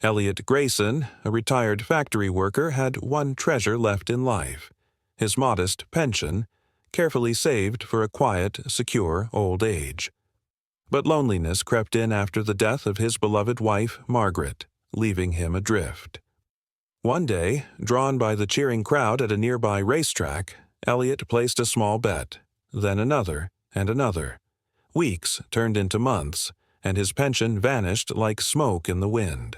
Elliot Grayson, a retired factory worker, had one treasure left in life: his modest pension, carefully saved for a quiet, secure old age. But loneliness crept in after the death of his beloved wife, Margaret, leaving him adrift. One day, drawn by the cheering crowd at a nearby racetrack, Elliot placed a small bet, then another and another. Weeks turned into months, and his pension vanished like smoke in the wind.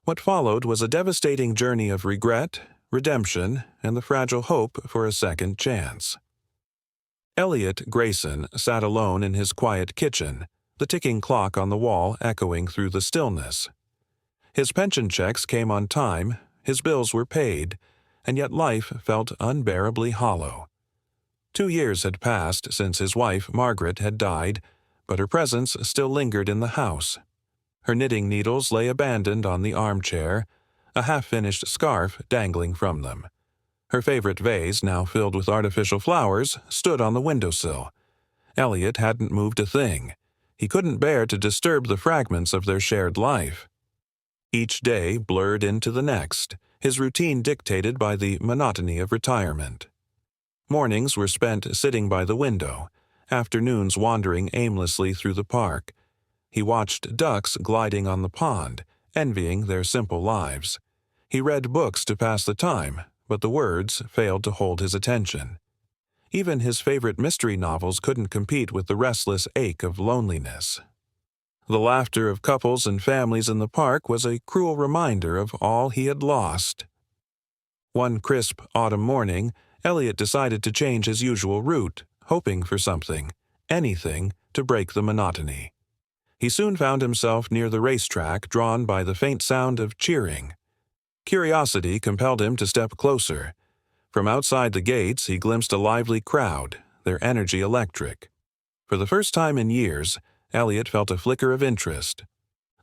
What followed was a devastating journey of regret, redemption, and the fragile hope for a second chance. Elliot Grayson sat alone in his quiet kitchen, the ticking clock on the wall echoing through the stillness. His pension checks came on time, his bills were paid, and yet life felt unbearably hollow. 2 years had passed since his wife, Margaret, had died, but her presence still lingered in the house. Her knitting needles lay abandoned on the armchair, a half-finished scarf dangling from them. Her favorite vase, now filled with artificial flowers, stood on the windowsill. Elliot hadn't moved a thing. He couldn't bear to disturb the fragments of their shared life. Each day blurred into the next, his routine dictated by the monotony of retirement. Mornings were spent sitting by the window, afternoons wandering aimlessly through the park. He watched ducks gliding on the pond, envying their simple lives. He read books to pass the time, but the words failed to hold his attention. Even his favorite mystery novels couldn't compete with the restless ache of loneliness. The laughter of couples and families in the park was a cruel reminder of all he had lost. One crisp autumn morning, Elliot decided to change his usual route, hoping for something, anything, to break the monotony. He soon found himself near the racetrack, drawn by the faint sound of cheering. Curiosity compelled him to step closer. From outside the gates, he glimpsed a lively crowd, their energy electric. For the first time in years, Elliot felt a flicker of interest.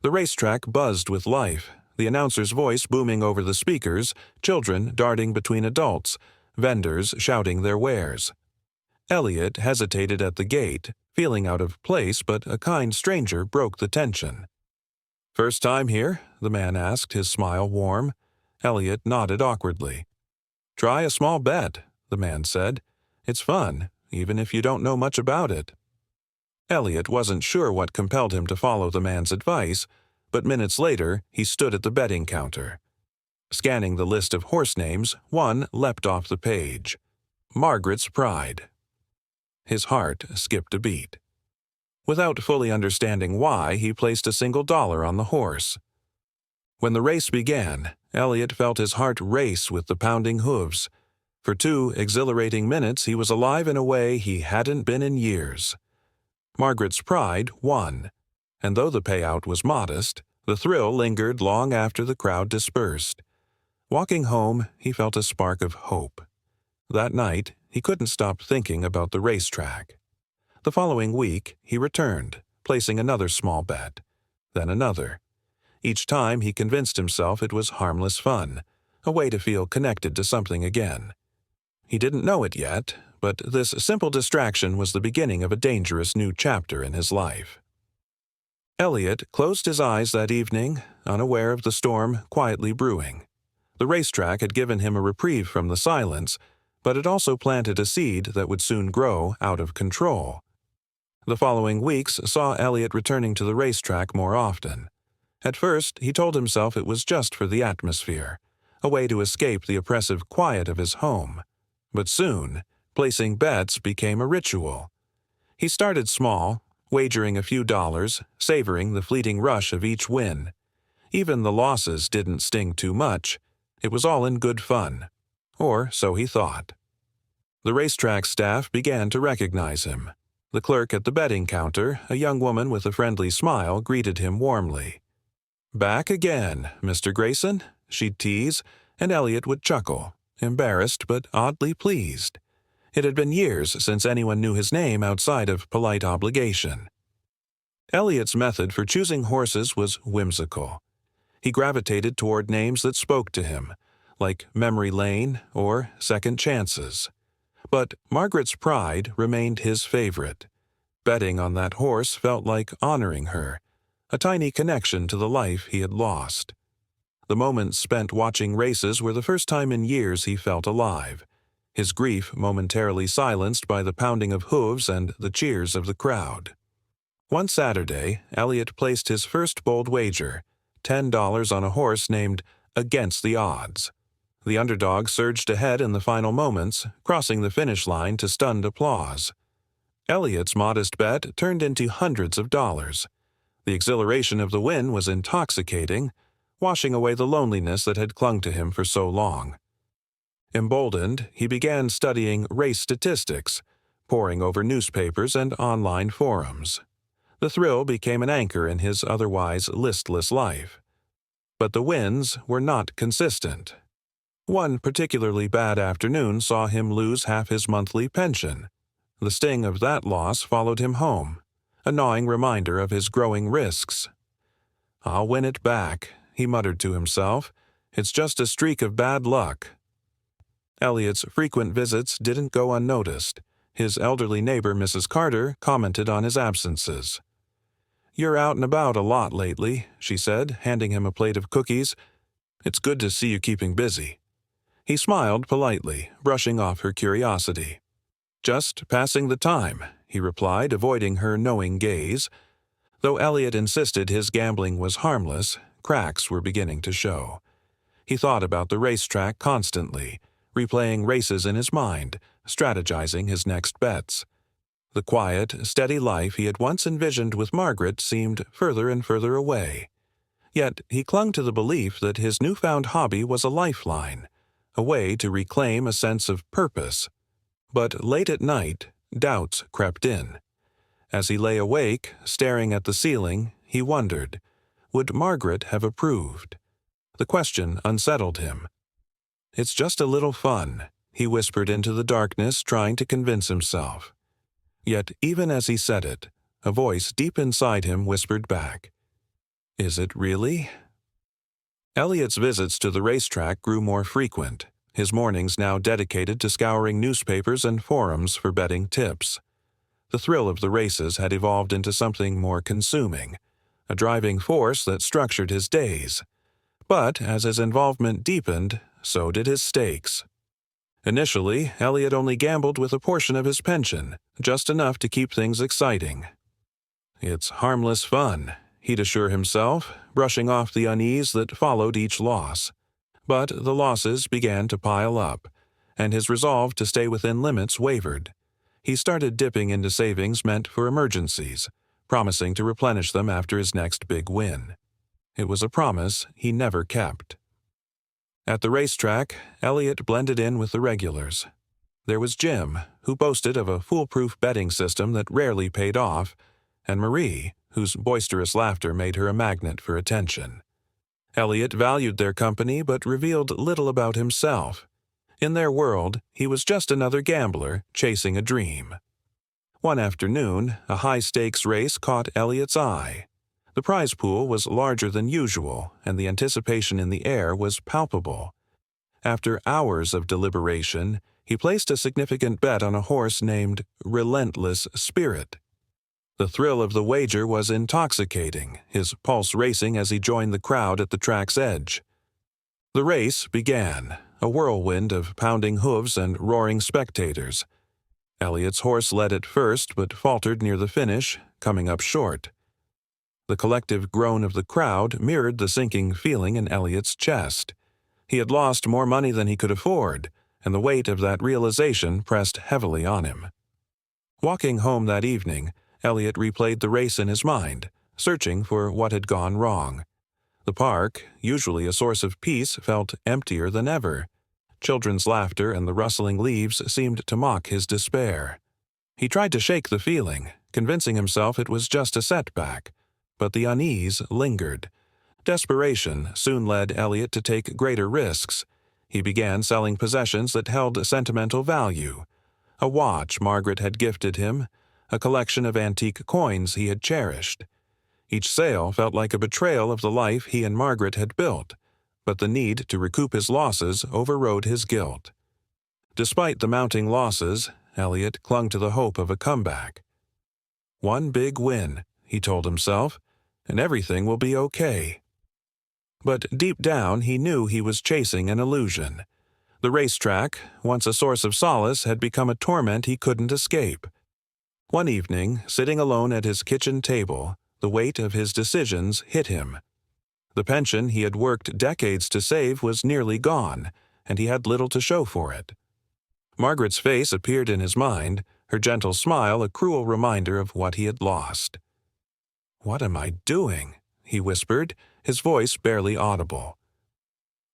The racetrack buzzed with life, the announcer's voice booming over the speakers, children darting between adults, vendors shouting their wares. Elliot hesitated at the gate, feeling out of place, but a kind stranger broke the tension. "First time here?" the man asked, his smile warm. Elliot nodded awkwardly. "Try a small bet," the man said. "It's fun, even if you don't know much about it." Elliot wasn't sure what compelled him to follow the man's advice, but minutes later he stood at the betting counter. Scanning the list of horse names, one leapt off the page: Margaret's Pride. His heart skipped a beat. Without fully understanding why, he placed a single dollar on the horse. When the race began, Elliot felt his heart race with the pounding hooves. For 2 exhilarating minutes he was alive in a way he hadn't been in years. Margaret's Pride won, and though the payout was modest, the thrill lingered long after the crowd dispersed. Walking home, he felt a spark of hope. That night, he couldn't stop thinking about the racetrack. The following week, he returned, placing another small bet, then another. Each time he convinced himself it was harmless fun, a way to feel connected to something again. He didn't know it yet, but this simple distraction was the beginning of a dangerous new chapter in his life. Elliot closed his eyes that evening, unaware of the storm quietly brewing. The racetrack had given him a reprieve from the silence, but it also planted a seed that would soon grow out of control. The following weeks saw Elliot returning to the racetrack more often. At first, he told himself it was just for the atmosphere, a way to escape the oppressive quiet of his home. But soon, placing bets became a ritual. He started small, wagering a few dollars, savoring the fleeting rush of each win. Even the losses didn't sting too much. It was all in good fun. Or so he thought. The racetrack staff began to recognize him. The clerk at the betting counter, a young woman with a friendly smile, greeted him warmly. "Back again, Mr. Grayson," she'd tease, and Elliot would chuckle, embarrassed but oddly pleased. It had been years since anyone knew his name outside of polite obligation. Elliot's method for choosing horses was whimsical. He gravitated toward names that spoke to him, like Memory Lane or Second Chances. But Margaret's Pride remained his favorite. Betting on that horse felt like honoring her, a tiny connection to the life he had lost. The moments spent watching races were the first time in years he felt alive, his grief momentarily silenced by the pounding of hooves and the cheers of the crowd. One Saturday, Elliot placed his first bold wager, $10 on a horse named Against the Odds. The underdog surged ahead in the final moments, crossing the finish line to stunned applause. Elliot's modest bet turned into hundreds of dollars. The exhilaration of the win was intoxicating, washing away the loneliness that had clung to him for so long. Emboldened, he began studying race statistics, poring over newspapers and online forums. The thrill became an anchor in his otherwise listless life. But the wins were not consistent. One particularly bad afternoon saw him lose half his monthly pension. The sting of that loss followed him home, a gnawing reminder of his growing risks. "I'll win it back," he muttered to himself. "It's just a streak of bad luck." Elliot's frequent visits didn't go unnoticed. His elderly neighbor, Mrs. Carter, commented on his absences. "You're out and about a lot lately," she said, handing him a plate of cookies. "It's good to see you keeping busy." He smiled politely, brushing off her curiosity. "Just passing the time," he replied, avoiding her knowing gaze. Though Elliot insisted his gambling was harmless, cracks were beginning to show. He thought about the racetrack constantly, replaying races in his mind, strategizing his next bets. The quiet, steady life he had once envisioned with Margaret seemed further and further away. Yet he clung to the belief that his newfound hobby was a lifeline, a way to reclaim a sense of purpose. But late at night, doubts crept in. As he lay awake, staring at the ceiling, he wondered, would Margaret have approved? The question unsettled him. "It's just a little fun," he whispered into the darkness, trying to convince himself. Yet even as he said it, a voice deep inside him whispered back, "Is it really?" Elliot's visits to the racetrack grew more frequent, his mornings now dedicated to scouring newspapers and forums for betting tips. The thrill of the races had evolved into something more consuming, a driving force that structured his days. But as his involvement deepened, so did his stakes. Initially, Elliot only gambled with a portion of his pension, just enough to keep things exciting. "It's harmless fun," he'd assure himself, brushing off the unease that followed each loss. But the losses began to pile up, and his resolve to stay within limits wavered. He started dipping into savings meant for emergencies, promising to replenish them after his next big win. It was a promise he never kept. At the racetrack, Elliot blended in with the regulars. There was Jim, who boasted of a foolproof betting system that rarely paid off, and Marie, whose boisterous laughter made her a magnet for attention. Elliot valued their company but revealed little about himself. In their world, he was just another gambler chasing a dream. One afternoon, a high-stakes race caught Elliot's eye. The prize pool was larger than usual, and the anticipation in the air was palpable. After hours of deliberation, he placed a significant bet on a horse named Relentless Spirit. The thrill of the wager was intoxicating, his pulse racing as he joined the crowd at the track's edge. The race began, a whirlwind of pounding hooves and roaring spectators. Elliot's horse led at first but faltered near the finish, coming up short. The collective groan of the crowd mirrored the sinking feeling in Elliot's chest. He had lost more money than he could afford, and the weight of that realization pressed heavily on him. Walking home that evening, Elliot replayed the race in his mind, searching for what had gone wrong. The park, usually a source of peace, felt emptier than ever. Children's laughter and the rustling leaves seemed to mock his despair. He tried to shake the feeling, convincing himself it was just a setback, but the unease lingered. Desperation soon led Elliot to take greater risks. He began selling possessions that held sentimental value. A watch Margaret had gifted him, a collection of antique coins he had cherished. Each sale felt like a betrayal of the life he and Margaret had built, but the need to recoup his losses overrode his guilt. Despite the mounting losses, Elliot clung to the hope of a comeback. "One big win," he told himself, "and everything will be okay." But deep down he knew he was chasing an illusion. The racetrack, once a source of solace, had become a torment he couldn't escape. One evening, sitting alone at his kitchen table, the weight of his decisions hit him. The pension he had worked decades to save was nearly gone, and he had little to show for it. Margaret's face appeared in his mind, her gentle smile a cruel reminder of what he had lost. "What am I doing?" he whispered, his voice barely audible.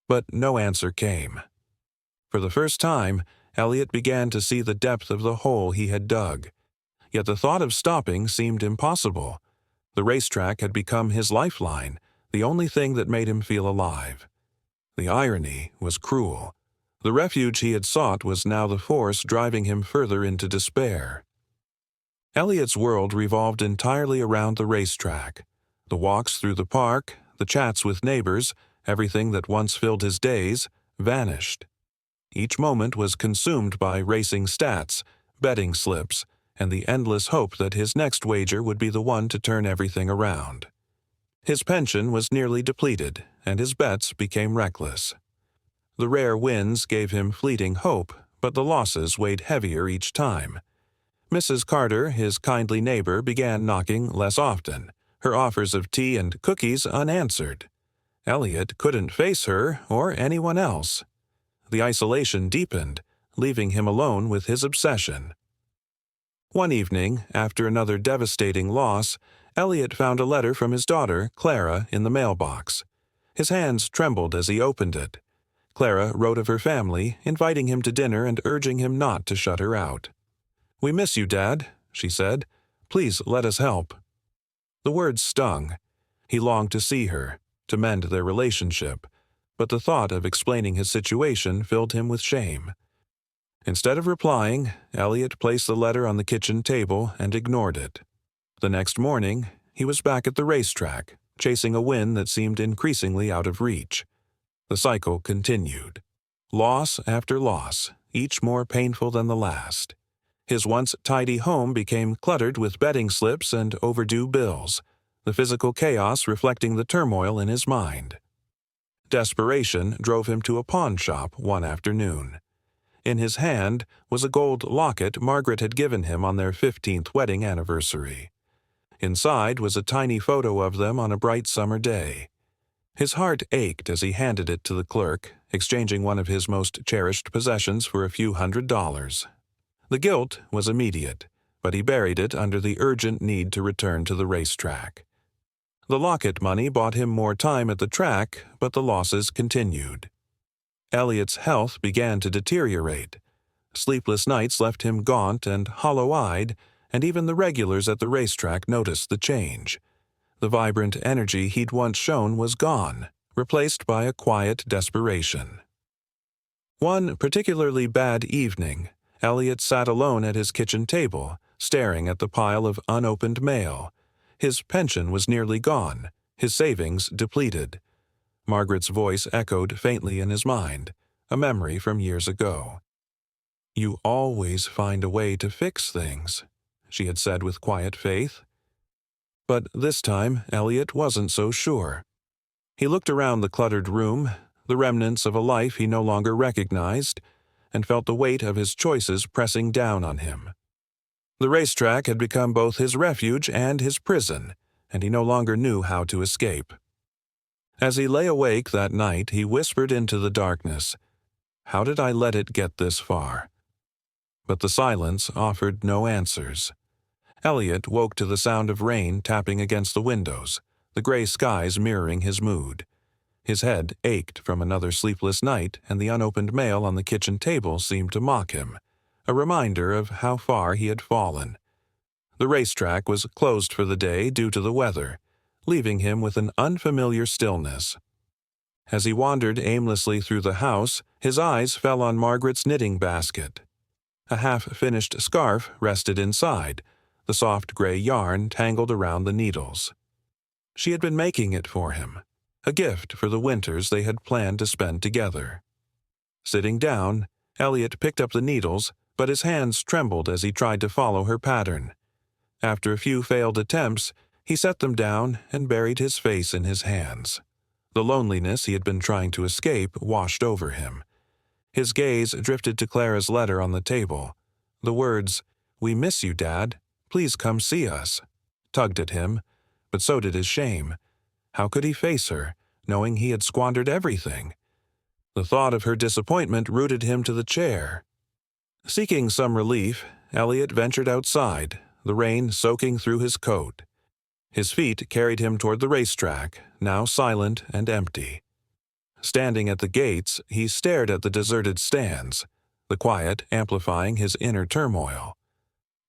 But no answer came. For the first time, Elliot began to see the depth of the hole he had dug. Yet the thought of stopping seemed impossible. The racetrack had become his lifeline, the only thing that made him feel alive. The irony was cruel. The refuge he had sought was now the force driving him further into despair. Elliot's world revolved entirely around the racetrack. The walks through the park, the chats with neighbors, everything that once filled his days, vanished. Each moment was consumed by racing stats, betting slips, and the endless hope that his next wager would be the one to turn everything around. His pension was nearly depleted, and his bets became reckless. The rare wins gave him fleeting hope, but the losses weighed heavier each time. Mrs. Carter, his kindly neighbor, began knocking less often, her offers of tea and cookies unanswered. Elliot couldn't face her or anyone else. The isolation deepened, leaving him alone with his obsession. One evening, after another devastating loss, Elliot found a letter from his daughter, Clara, in the mailbox. His hands trembled as he opened it. Clara wrote of her family, inviting him to dinner and urging him not to shut her out. "We miss you, Dad," she said. "Please let us help." The words stung. He longed to see her, to mend their relationship, but the thought of explaining his situation filled him with shame. Instead of replying, Elliot placed the letter on the kitchen table and ignored it. The next morning, he was back at the racetrack, chasing a win that seemed increasingly out of reach. The cycle continued. Loss after loss, each more painful than the last. His once tidy home became cluttered with betting slips and overdue bills, the physical chaos reflecting the turmoil in his mind. Desperation drove him to a pawn shop one afternoon. In his hand was a gold locket Margaret had given him on their 15th wedding anniversary. Inside was a tiny photo of them on a bright summer day. His heart ached as he handed it to the clerk, exchanging one of his most cherished possessions for a few $100s. The guilt was immediate, but he buried it under the urgent need to return to the racetrack. The locket money bought him more time at the track, but the losses continued. Elliot's health began to deteriorate. Sleepless nights left him gaunt and hollow-eyed, and even the regulars at the racetrack noticed the change. The vibrant energy he'd once shown was gone, replaced by a quiet desperation. One particularly bad evening, Elliot sat alone at his kitchen table, staring at the pile of unopened mail. His pension was nearly gone, his savings depleted. Margaret's voice echoed faintly in his mind, a memory from years ago. "You always find a way to fix things," she had said with quiet faith. But this time, Elliot wasn't so sure. He looked around the cluttered room, the remnants of a life he no longer recognized, and felt the weight of his choices pressing down on him. The racetrack had become both his refuge and his prison, and he no longer knew how to escape. As he lay awake that night, he whispered into the darkness, "How did I let it get this far?" But the silence offered no answers. Elliot woke to the sound of rain tapping against the windows, the gray skies mirroring his mood. His head ached from another sleepless night, and the unopened mail on the kitchen table seemed to mock him, a reminder of how far he had fallen. The racetrack was closed for the day due to the weather, leaving him with an unfamiliar stillness. As he wandered aimlessly through the house, his eyes fell on Margaret's knitting basket. A half-finished scarf rested inside, the soft gray yarn tangled around the needles. She had been making it for him, a gift for the winters they had planned to spend together. Sitting down, Elliot picked up the needles, but his hands trembled as he tried to follow her pattern. After a few failed attempts, he set them down and buried his face in his hands. The loneliness he had been trying to escape washed over him. His gaze drifted to Clara's letter on the table. The words, "We miss you, Dad. Please come see us," tugged at him, but so did his shame. How could he face her, knowing he had squandered everything? The thought of her disappointment rooted him to the chair. Seeking some relief, Elliot ventured outside, the rain soaking through his coat. His feet carried him toward the racetrack, now silent and empty. Standing at the gates, he stared at the deserted stands, the quiet amplifying his inner turmoil.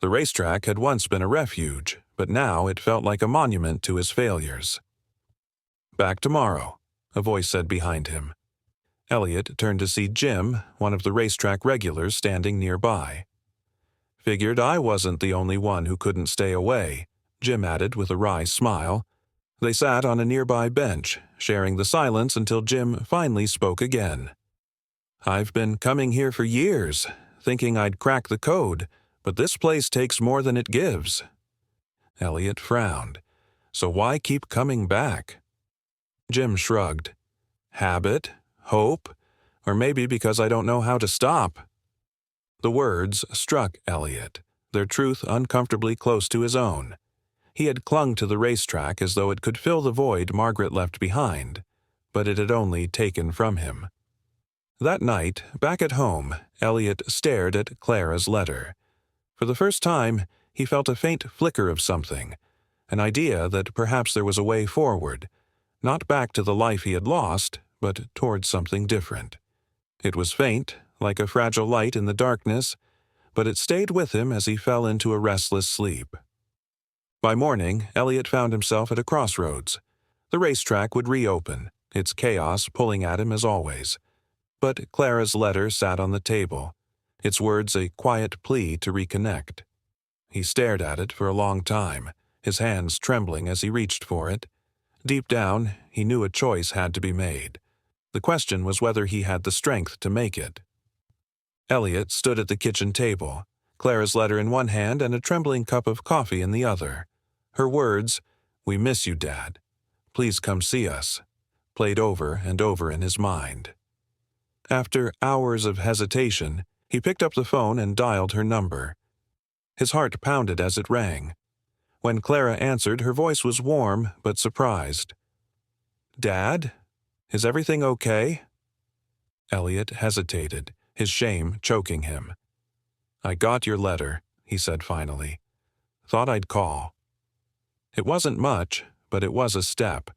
The racetrack had once been a refuge, but now it felt like a monument to his failures. "Back tomorrow," a voice said behind him. Elliot turned to see Jim, one of the racetrack regulars, standing nearby. "Figured I wasn't the only one who couldn't stay away," Jim added with a wry smile. They sat on a nearby bench, sharing the silence until Jim finally spoke again. "I've been coming here for years, thinking I'd crack the code, but this place takes more than it gives." Elliot frowned. "So why keep coming back?" Jim shrugged. "Habit? Hope? Or maybe because I don't know how to stop." The words struck Elliot, their truth uncomfortably close to his own. He had clung to the racetrack as though it could fill the void Margaret left behind, but it had only taken from him. That night, back at home, Elliot stared at Clara's letter. For the first time, he felt a faint flicker of something, an idea that perhaps there was a way forward, not back to the life he had lost, but towards something different. It was faint, like a fragile light in the darkness, but it stayed with him as he fell into a restless sleep. By morning, Elliot found himself at a crossroads. The racetrack would reopen, its chaos pulling at him as always. But Clara's letter sat on the table, its words a quiet plea to reconnect. He stared at it for a long time, his hands trembling as he reached for it. Deep down, he knew a choice had to be made. The question was whether he had the strength to make it. Elliot stood at the kitchen table, Clara's letter in one hand and a trembling cup of coffee in the other. Her words, "We miss you, Dad. Please come see us," played over and over in his mind. After hours of hesitation, he picked up the phone and dialed her number. His heart pounded as it rang. When Clara answered, her voice was warm but surprised. "Dad? Is everything okay?" Elliot hesitated, his shame choking him. "I got your letter," he said finally. "Thought I'd call." It wasn't much, but it was a step.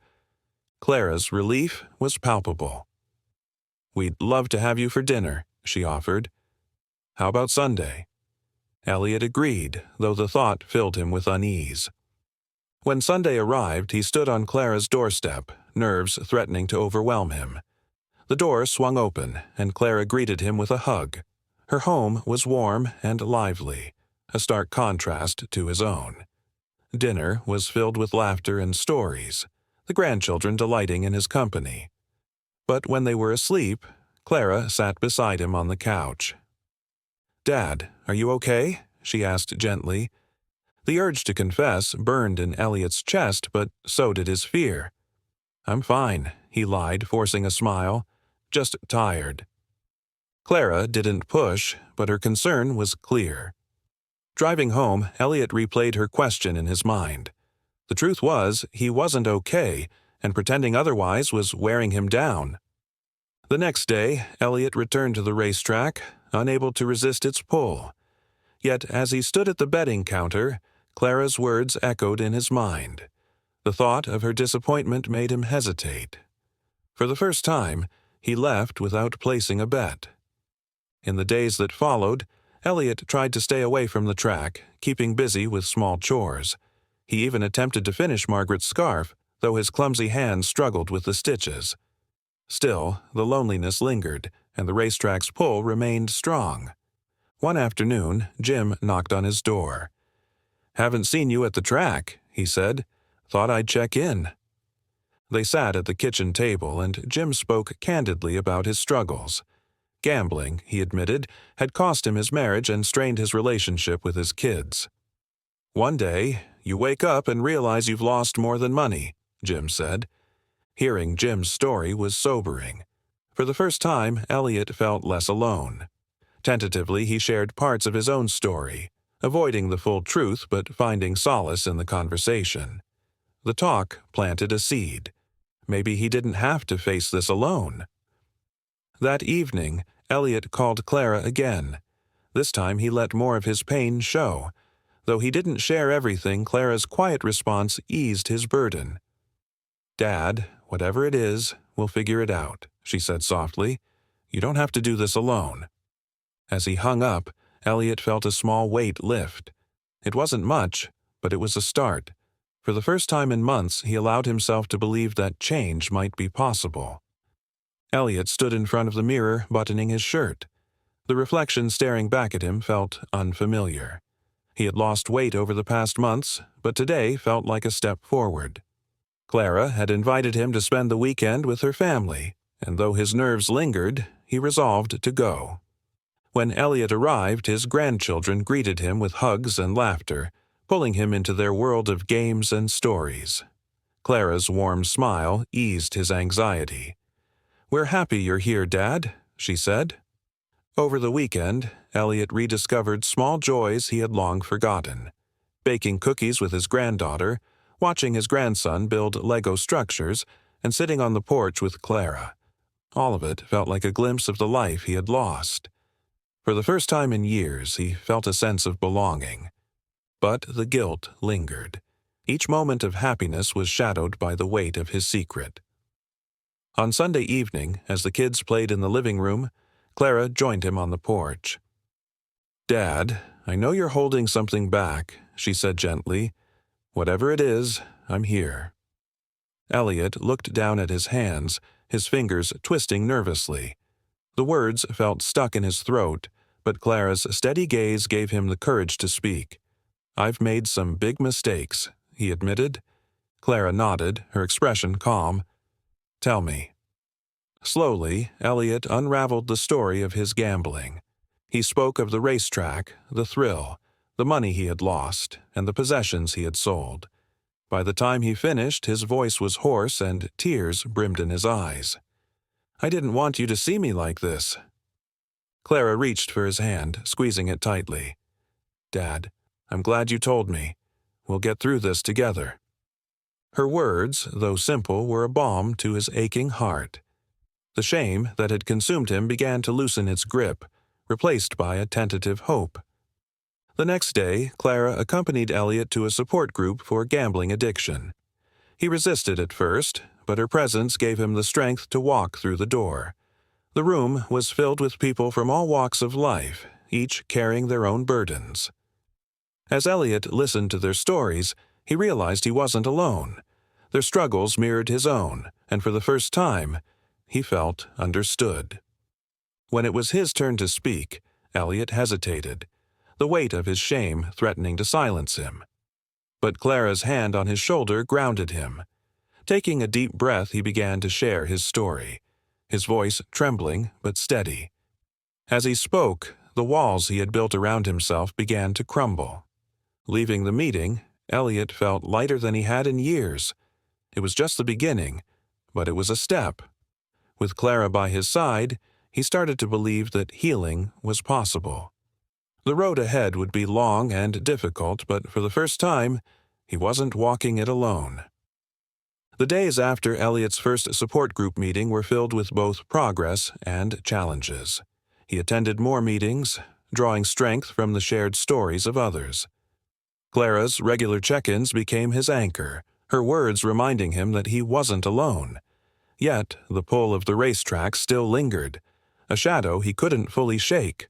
Clara's relief was palpable. "We'd love to have you for dinner," she offered. "How about Sunday?" Elliot agreed, though the thought filled him with unease. When Sunday arrived, he stood on Clara's doorstep, nerves threatening to overwhelm him. The door swung open, and Clara greeted him with a hug. Her home was warm and lively, a stark contrast to his own. Dinner was filled with laughter and stories, the grandchildren delighting in his company. But when they were asleep, Clara sat beside him on the couch. "Dad, are you okay?" she asked gently. The urge to confess burned in Elliot's chest, but so did his fear. "I'm fine," he lied, forcing a smile. "Just tired." Clara didn't push, but her concern was clear. Driving home, Elliot replayed her question in his mind. The truth was, he wasn't okay, and pretending otherwise was wearing him down. The next day, Elliot returned to the racetrack, unable to resist its pull. Yet as he stood at the betting counter, Clara's words echoed in his mind. The thought of her disappointment made him hesitate. For the first time, he left without placing a bet. In the days that followed, Elliot tried to stay away from the track, keeping busy with small chores. He even attempted to finish Margaret's scarf, though his clumsy hands struggled with the stitches. Still, the loneliness lingered, and the racetrack's pull remained strong. One afternoon, Jim knocked on his door. "Haven't seen you at the track," he said. "Thought I'd check in." They sat at the kitchen table, and Jim spoke candidly about his struggles. Gambling, he admitted, had cost him his marriage and strained his relationship with his kids. "One day, you wake up and realize you've lost more than money," Jim said. Hearing Jim's story was sobering. For the first time, Elliot felt less alone. Tentatively, he shared parts of his own story, avoiding the full truth but finding solace in the conversation. The talk planted a seed. Maybe he didn't have to face this alone. That evening, Elliot called Clara again. This time he let more of his pain show. Though he didn't share everything, Clara's quiet response eased his burden. "Dad, whatever it is, we'll figure it out," she said softly. "You don't have to do this alone." As he hung up, Elliot felt a small weight lift. It wasn't much, but it was a start. For the first time in months, he allowed himself to believe that change might be possible. Elliot stood in front of the mirror, buttoning his shirt. The reflection staring back at him felt unfamiliar. He had lost weight over the past months, but today felt like a step forward. Clara had invited him to spend the weekend with her family, and though his nerves lingered, he resolved to go. When Elliot arrived, his grandchildren greeted him with hugs and laughter, pulling him into their world of games and stories. Clara's warm smile eased his anxiety. "We're happy you're here, Dad," she said. Over the weekend, Elliot rediscovered small joys he had long forgotten. Baking cookies with his granddaughter, watching his grandson build Lego structures, and sitting on the porch with Clara. All of it felt like a glimpse of the life he had lost. For the first time in years, he felt a sense of belonging. But the guilt lingered. Each moment of happiness was shadowed by the weight of his secret. On Sunday evening, as the kids played in the living room, Clara joined him on the porch. "Dad, I know you're holding something back," she said gently. "Whatever it is, I'm here." Elliot looked down at his hands, his fingers twisting nervously. The words felt stuck in his throat, but Clara's steady gaze gave him the courage to speak. "I've made some big mistakes," he admitted. Clara nodded, her expression calm. "Tell me." Slowly, Elliot unraveled the story of his gambling. He spoke of the racetrack, the thrill, the money he had lost, and the possessions he had sold. By the time he finished, his voice was hoarse and tears brimmed in his eyes. "I didn't want you to see me like this." Clara reached for his hand, squeezing it tightly. "Dad, I'm glad you told me. We'll get through this together." Her words, though simple, were a balm to his aching heart. The shame that had consumed him began to loosen its grip, replaced by a tentative hope. The next day, Clara accompanied Elliot to a support group for gambling addiction. He resisted at first, but her presence gave him the strength to walk through the door. The room was filled with people from all walks of life, each carrying their own burdens. As Elliot listened to their stories, he realized he wasn't alone. Their struggles mirrored his own, and for the first time, he felt understood. When it was his turn to speak, Elliot hesitated, the weight of his shame threatening to silence him. But Clara's hand on his shoulder grounded him. Taking a deep breath, he began to share his story, his voice trembling but steady. As he spoke, the walls he had built around himself began to crumble. Leaving the meeting, Elliot felt lighter than he had in years. It was just the beginning, but it was a step. With Clara by his side, he started to believe that healing was possible. The road ahead would be long and difficult, but for the first time, he wasn't walking it alone. The days after Elliot's first support group meeting were filled with both progress and challenges. He attended more meetings, drawing strength from the shared stories of others. Clara's regular check-ins became his anchor, her words reminding him that he wasn't alone. Yet the pull of the racetrack still lingered, a shadow he couldn't fully shake.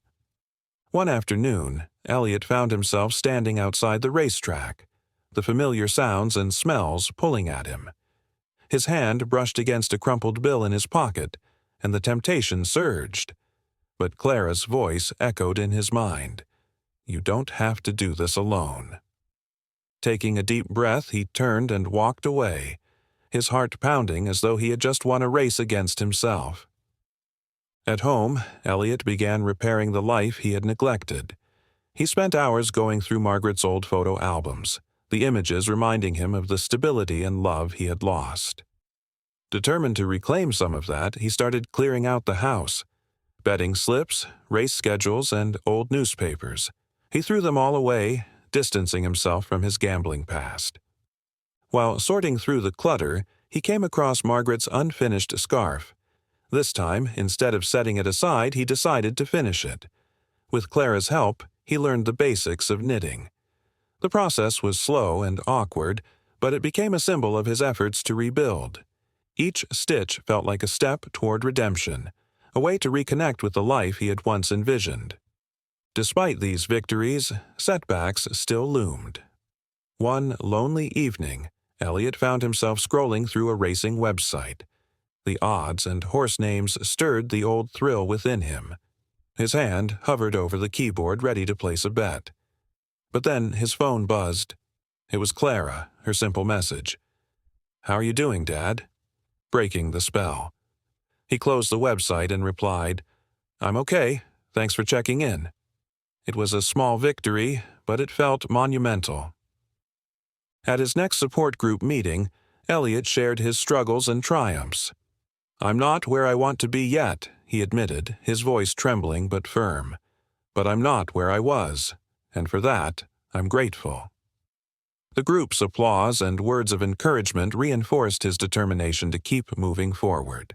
One afternoon, Elliot found himself standing outside the racetrack, the familiar sounds and smells pulling at him. His hand brushed against a crumpled bill in his pocket, and the temptation surged. But Clara's voice echoed in his mind. "You don't have to do this alone." Taking a deep breath, he turned and walked away, his heart pounding as though he had just won a race against himself. At home, Elliot began repairing the life he had neglected. He spent hours going through Margaret's old photo albums, the images reminding him of the stability and love he had lost. Determined to reclaim some of that, he started clearing out the house. Betting slips, race schedules, and old newspapers. He threw them all away, distancing himself from his gambling past. While sorting through the clutter, he came across Margaret's unfinished scarf. This time, instead of setting it aside, he decided to finish it. With Clara's help, he learned the basics of knitting. The process was slow and awkward, but it became a symbol of his efforts to rebuild. Each stitch felt like a step toward redemption, a way to reconnect with the life he had once envisioned. Despite these victories, setbacks still loomed. One lonely evening, Elliot found himself scrolling through a racing website. The odds and horse names stirred the old thrill within him. His hand hovered over the keyboard, ready to place a bet. But then his phone buzzed. It was Clara, her simple message. "How are you doing, Dad?" Breaking the spell. He closed the website and replied, "I'm okay. Thanks for checking in." It was a small victory, but it felt monumental. At his next support group meeting, Elliot shared his struggles and triumphs. "I'm not where I want to be yet," he admitted, his voice trembling but firm. "But I'm not where I was, and for that, I'm grateful." The group's applause and words of encouragement reinforced his determination to keep moving forward.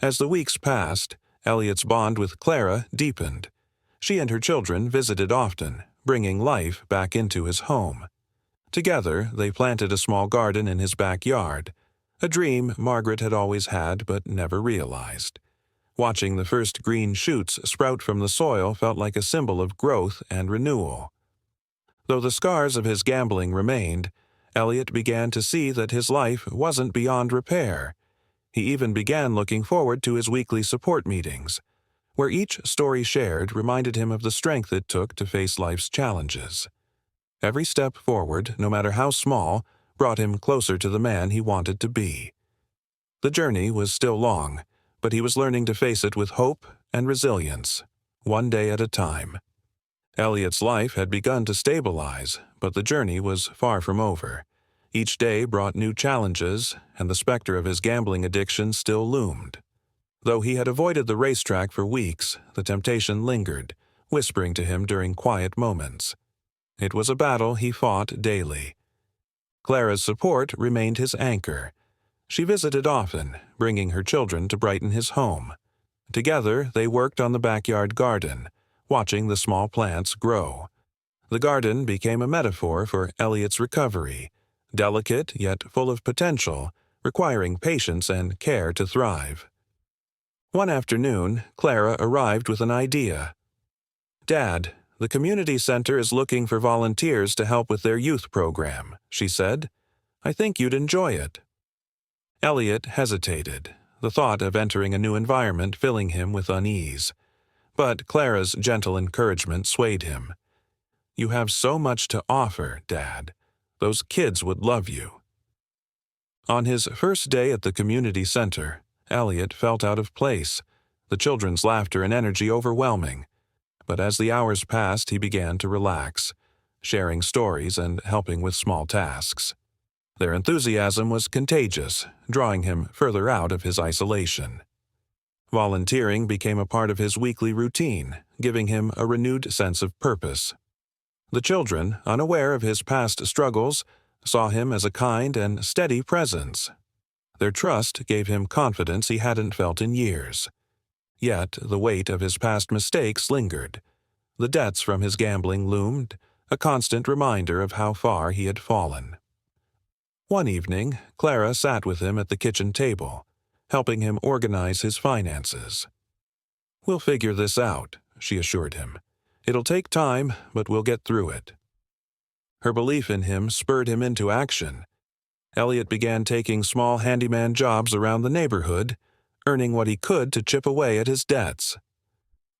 As the weeks passed, Elliot's bond with Clara deepened. She and her children visited often, bringing life back into his home. Together, they planted a small garden in his backyard, a dream Margaret had always had but never realized. Watching the first green shoots sprout from the soil felt like a symbol of growth and renewal. Though the scars of his gambling remained, Elliot began to see that his life wasn't beyond repair. He even began looking forward to his weekly support meetings, where each story shared reminded him of the strength it took to face life's challenges. Every step forward, no matter how small, brought him closer to the man he wanted to be. The journey was still long, but he was learning to face it with hope and resilience, one day at a time. Elliot's life had begun to stabilize, but the journey was far from over. Each day brought new challenges, and the specter of his gambling addiction still loomed. Though he had avoided the racetrack for weeks, the temptation lingered, whispering to him during quiet moments. It was a battle he fought daily. Clara's support remained his anchor. She visited often, bringing her children to brighten his home. Together, they worked on the backyard garden, watching the small plants grow. The garden became a metaphor for Elliot's recovery, delicate yet full of potential, requiring patience and care to thrive. One afternoon, Clara arrived with an idea. "Dad, the community center is looking for volunteers to help with their youth program," she said. "I think you'd enjoy it." Elliot hesitated, the thought of entering a new environment filling him with unease. But Clara's gentle encouragement swayed him. "You have so much to offer, Dad. Those kids would love you." On his first day at the community center, Elliot felt out of place, the children's laughter and energy overwhelming. But as the hours passed, he began to relax, sharing stories and helping with small tasks. Their enthusiasm was contagious, drawing him further out of his isolation. Volunteering became a part of his weekly routine, giving him a renewed sense of purpose. The children, unaware of his past struggles, saw him as a kind and steady presence. Their trust gave him confidence he hadn't felt in years. Yet the weight of his past mistakes lingered. The debts from his gambling loomed, a constant reminder of how far he had fallen. One evening, Clara sat with him at the kitchen table, helping him organize his finances. "We'll figure this out," she assured him. "It'll take time, but we'll get through it." Her belief in him spurred him into action. Elliot began taking small handyman jobs around the neighborhood, earning what he could to chip away at his debts.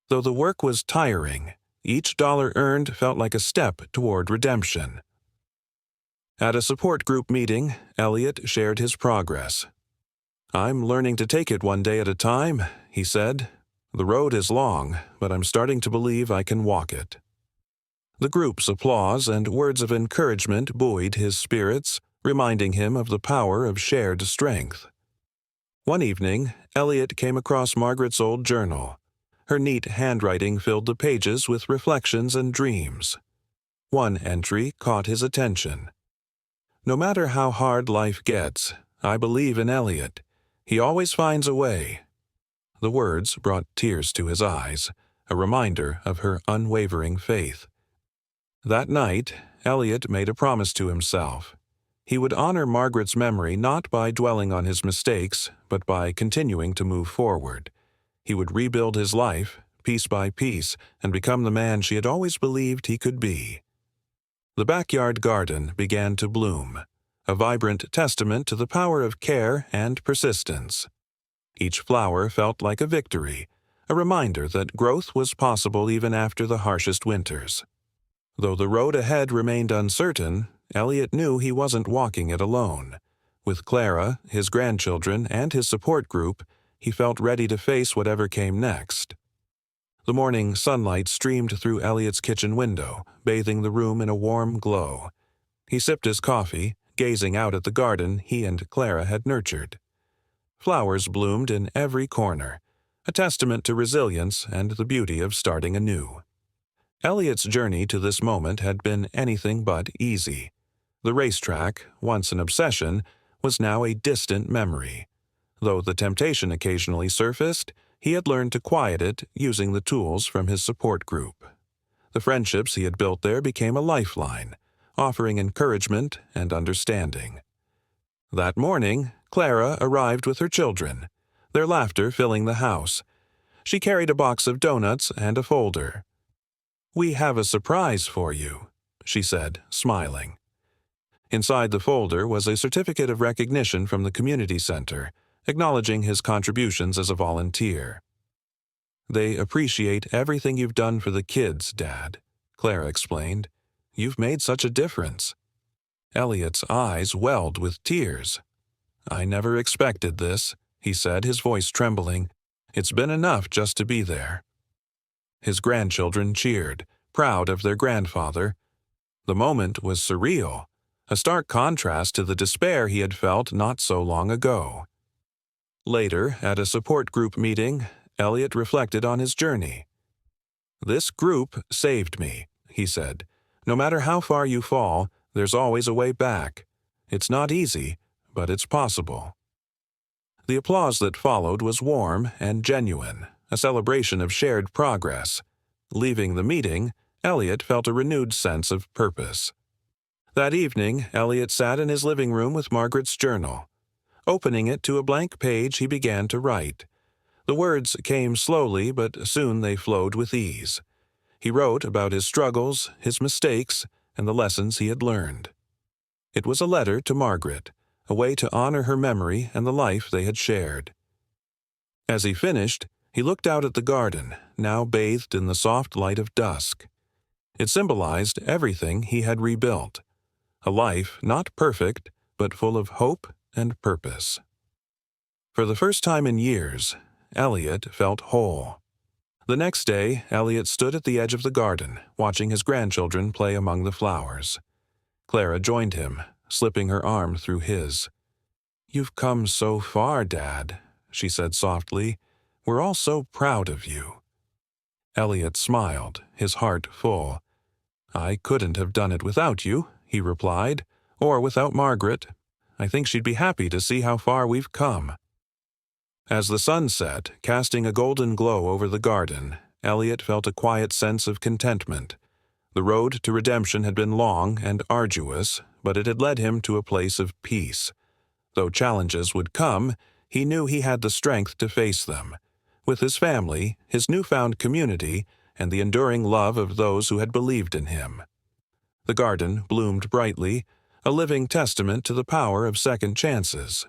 Though the work was tiring, each dollar earned felt like a step toward redemption. At a support group meeting, Elliot shared his progress. "I'm learning to take it one day at a time," he said. "The road is long, but I'm starting to believe I can walk it." The group's applause and words of encouragement buoyed his spirits, reminding him of the power of shared strength. One evening, Elliot came across Margaret's old journal. Her neat handwriting filled the pages with reflections and dreams. One entry caught his attention. "No matter how hard life gets, I believe in Elliot. He always finds a way." The words brought tears to his eyes, a reminder of her unwavering faith. That night, Elliot made a promise to himself. He would honor Margaret's memory not by dwelling on his mistakes, but by continuing to move forward. He would rebuild his life, piece by piece, and become the man she had always believed he could be. The backyard garden began to bloom, a vibrant testament to the power of care and persistence. Each flower felt like a victory, a reminder that growth was possible even after the harshest winters. Though the road ahead remained uncertain, Elliot knew he wasn't walking it alone. With Clara, his grandchildren, and his support group, he felt ready to face whatever came next. The morning sunlight streamed through Elliot's kitchen window, bathing the room in a warm glow. He sipped his coffee, gazing out at the garden he and Clara had nurtured. Flowers bloomed in every corner, a testament to resilience and the beauty of starting anew. Elliot's journey to this moment had been anything but easy. The racetrack, once an obsession, was now a distant memory. Though the temptation occasionally surfaced, he had learned to quiet it using the tools from his support group. The friendships he had built there became a lifeline, offering encouragement and understanding. That morning, Clara arrived with her children, their laughter filling the house. She carried a box of donuts and a folder. "We have a surprise for you," she said, smiling. Inside the folder was a certificate of recognition from the community center, acknowledging his contributions as a volunteer. "They appreciate everything you've done for the kids, Dad," Clara explained. "You've made such a difference." Elliot's eyes welled with tears. "I never expected this," he said, his voice trembling. "It's been enough just to be there." His grandchildren cheered, proud of their grandfather. The moment was surreal, a stark contrast to the despair he had felt not so long ago. Later, at a support group meeting, Elliot reflected on his journey. "This group saved me," he said. "No matter how far you fall, there's always a way back. It's not easy, but it's possible." The applause that followed was warm and genuine, a celebration of shared progress. Leaving the meeting, Elliot felt a renewed sense of purpose. That evening, Elliot sat in his living room with Margaret's journal. Opening it to a blank page, he began to write. The words came slowly, but soon they flowed with ease. He wrote about his struggles, his mistakes, and the lessons he had learned. It was a letter to Margaret, a way to honor her memory and the life they had shared. As he finished, he looked out at the garden, now bathed in the soft light of dusk. It symbolized everything he had rebuilt. A life not perfect, but full of hope and purpose. For the first time in years, Elliot felt whole. The next day, Elliot stood at the edge of the garden, watching his grandchildren play among the flowers. Clara joined him, slipping her arm through his. "You've come so far, Dad," she said softly. "We're all so proud of you." Elliot smiled, his heart full. "I couldn't have done it without you," he replied, "or without Margaret. I think she'd be happy to see how far we've come." As the sun set, casting a golden glow over the garden, Elliot felt a quiet sense of contentment. The road to redemption had been long and arduous, but it had led him to a place of peace. Though challenges would come, he knew he had the strength to face them. With his family, his newfound community, and the enduring love of those who had believed in him. The garden bloomed brightly, a living testament to the power of second chances.